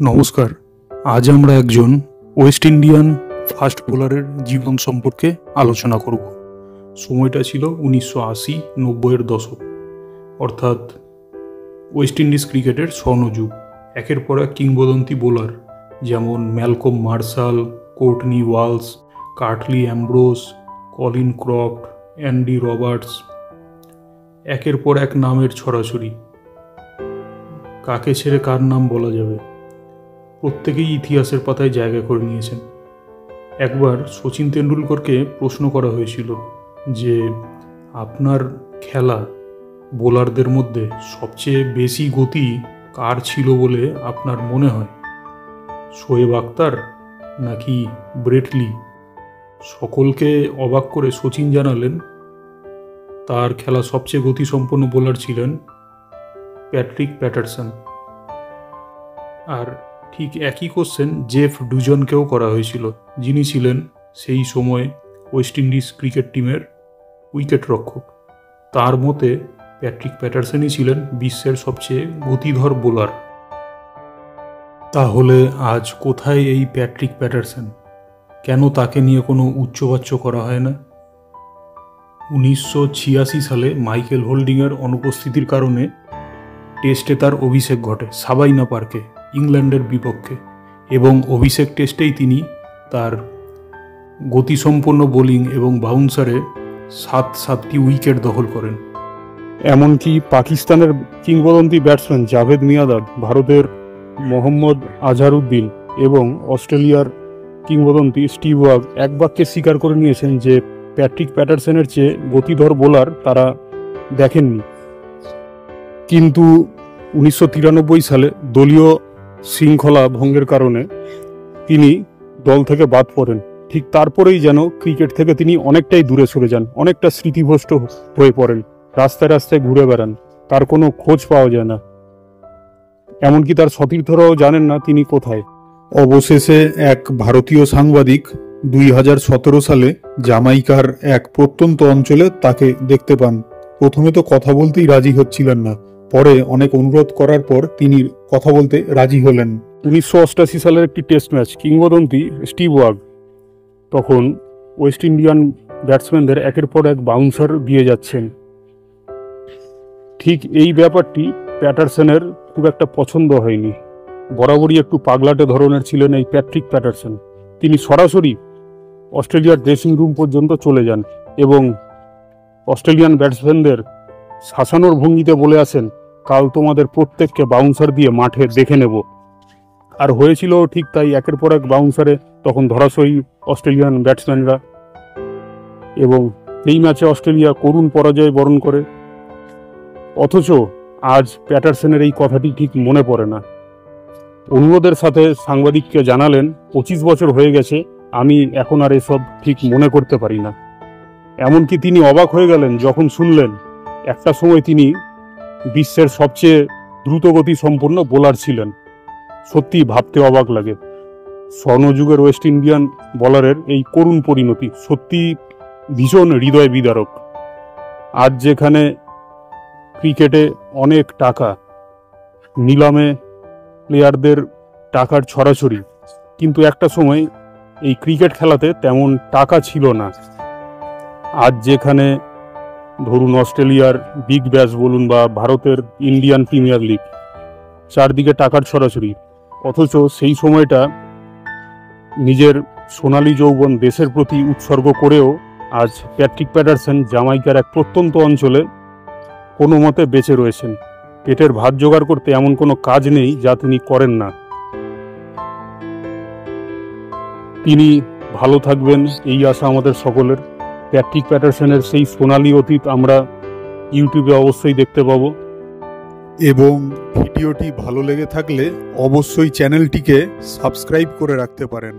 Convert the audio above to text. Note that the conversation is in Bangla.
নমস্কার। আজ আমরা একজন ওয়েস্ট ইন্ডিয়ান ফাস্ট বোলারের জীবন সম্পর্কে আলোচনা করব। সময়টা ছিল 1980-90-এর দশক, অর্থাৎ ওয়েস্ট ইন্ডিজ ক্রিকেটের স্বর্ণযুগ। একের পর এক কিংবদন্তি বোলার যেমন Malcolm Marshall, Courtney Walsh, Curtly Ambrose, Colin Croft, Andy Roberts, একের পর এক নামের ছড়াছড়ি। কাকে ছেড়ে কার নাম বলা যাবে? প্রত্যেকেই ইতিহাসের পাতায় জায়গা করে নিয়েছেন। একবার শচীন তেন্ডুলকরকে প্রশ্ন করা হয়েছিল যে আপনার খেলা বোলারদের মধ্যে সবচেয়ে বেশি গতি কার ছিল বলে আপনার মনে হয়, শোয়েব আখতার নাকি ব্রেট লি? সকলকে অবাক করে শচীন জানালেন তার খেলা সবচেয়ে গতিসম্পন্ন বোলার ছিলেন প্যাট্রিক প্যাটারসন। আর ঠিক একই কোশ্চেন জেফ ডুজনকেও করা হয়েছিল, যিনি ছিলেন সেই সময় ওয়েস্ট ইন্ডিজ ক্রিকেট টিমের উইকেট রক্ষক। তার মতে প্যাট্রিক প্যাটারসনই ছিলেন বিশ্বের সবচেয়ে গতিধর বোলার। তাহলে আজ কোথায় এই প্যাট্রিক প্যাটারসন? কেন তাকে নিয়ে কোনো উচ্চবাচ্য করা হয় না? 1986 সালে মাইকেল হোল্ডিংয়ের অনুপস্থিতির কারণে টেস্টে তার অভিষেক ঘটে সাবাইনা পার্কে ইংল্যান্ডের বিপক্ষে, এবং অভিষেক টেস্টেই তিনি তার গতিসম্পন্ন বোলিং এবং বাউন্সারে 7টি উইকেট দখল করেন। এমনকি পাকিস্তানের কিংবদন্তি ব্যাটসম্যান জাভেদ মিয়াঁদাদ, ভারতের মোহাম্মদ আজহারউদ্দিন এবং অস্ট্রেলিয়ার কিংবদন্তি স্টিভ ওয়াগ এক বাক্যে স্বীকার করে নিয়েছেন যে প্যাট্রিক প্যাটারসনের চেয়ে গতিধর বোলার তারা দেখেননি। কিন্তু 1993 সালে দলীয় শৃঙ্খলা ভঙ্গের কারণে তিনি দল থেকে বাদ পড়েন। ঠিক তারপরেই যেন ক্রিকেট থেকে তিনি অনেকটাই দূরে সরে যান, অনেকটা স্মৃতিভ্রষ্ট হয়ে পড়েন, রাস্তায় রাস্তায় ঘুরে বেড়ান, তার কোনো খোঁজ পাওয়া যায় না। এমনকি তার সতীর্থরাও জানেন না তিনি কোথায়। অবশেষে এক ভারতীয় সাংবাদিক 2017 সালে জামাইকার এক প্রত্যন্ত অঞ্চলে তাকে দেখতে পান। প্রথমে তো কথা বলতেই রাজি হচ্ছিলেন না, পরে অনেক অনুরোধ করার পর তিনি কথা বলতে রাজি হলেন। 1988 সালের একটি টেস্ট ম্যাচ, কিংবদন্তি স্টিভ ওয়াগ তখন ওয়েস্ট ইন্ডিয়ান ব্যাটসম্যানদের একের পর এক বাউন্সার দিয়ে যাচ্ছেন। ঠিক এই ব্যাপারটি প্যাটারসনের খুব একটা পছন্দ হয়নি। বরাবরই একটু পাগলাটে ধরনের ছিলেন এই প্যাট্রিক প্যাটারসন। তিনি সরাসরি অস্ট্রেলিয়ার ড্রেসিং রুম পর্যন্ত চলে যান এবং অস্ট্রেলিয়ান ব্যাটসম্যানদের শাসানোর ভঙ্গিতে বলে আসেন, কাল তোমাদের প্রত্যেককে বাউন্সার দিয়ে মাঠে দেখে নেব। আর হয়েছিল ঠিক তাই, একের পর এক বাউন্সারে তখন ধরাশয়ী অস্ট্রেলিয়ান ব্যাটসম্যানরা, এবং এই ম্যাচে অস্ট্রেলিয়া করুণ পরাজয় বরণ করে। অথচ আজ প্যাটারসনের এই কথাটি ঠিক মনে পড়ে না। অনুরোধের সাথে সাংবাদিককে জানালেন, 25 বছর হয়ে গেছে, আমি এখন আর এসব ঠিক মনে করতে পারি না। এমনকি তিনি অবাক হয়ে গেলেন যখন শুনলেন একটা সময় তিনি বিশ্বের সবচেয়ে দ্রুতগতি সম্পন্ন বোলার ছিলেন। সত্যি ভাবতে অবাক লাগে। স্বর্ণযুগের ওয়েস্ট ইন্ডিয়ান বোলারের এই করুণ পরিণতি সত্যি ভীষণ হৃদয় বিদারক। আজ যেখানে ক্রিকেটে অনেক টাকা, নিলামে প্লেয়ারদের টাকার ছড়াছড়ি, কিন্তু একটা সময় এই ক্রিকেট খেলাতে তেমন টাকা ছিল না। আজ যেখানে ধরুন অস্ট্রেলিয়ার বিগ ব্যাশ বলুন বা ভারতের ইন্ডিয়ান প্রিমিয়ার লিগ, চারদিকে টাকার ছড়াছড়ি, অথচ সেই সময়টা নিজের সোনালী যৌবন দেশের প্রতি উৎসর্গ করেও আজ প্যাট্রিক প্যাটারসন জামাইকার এক প্রত্যন্ত অঞ্চলে কোনো মতে বেঁচে রয়েছেন। পেটের ভাত জোগাড় করতে এমন কোনো কাজ নেই যা তিনি করেন না। তিনি ভালো থাকবেন এই আশা আমাদের সকলের। প্যাট্রিক প্যাটারসনের সেই সোনালী অতীত আমরা ইউটিউবে অবশ্যই দেখতে পাবো। এবং ভিডিওটি ভালো লেগে থাকলে অবশ্যই চ্যানেলটিকে সাবস্ক্রাইব করে রাখতে পারেন।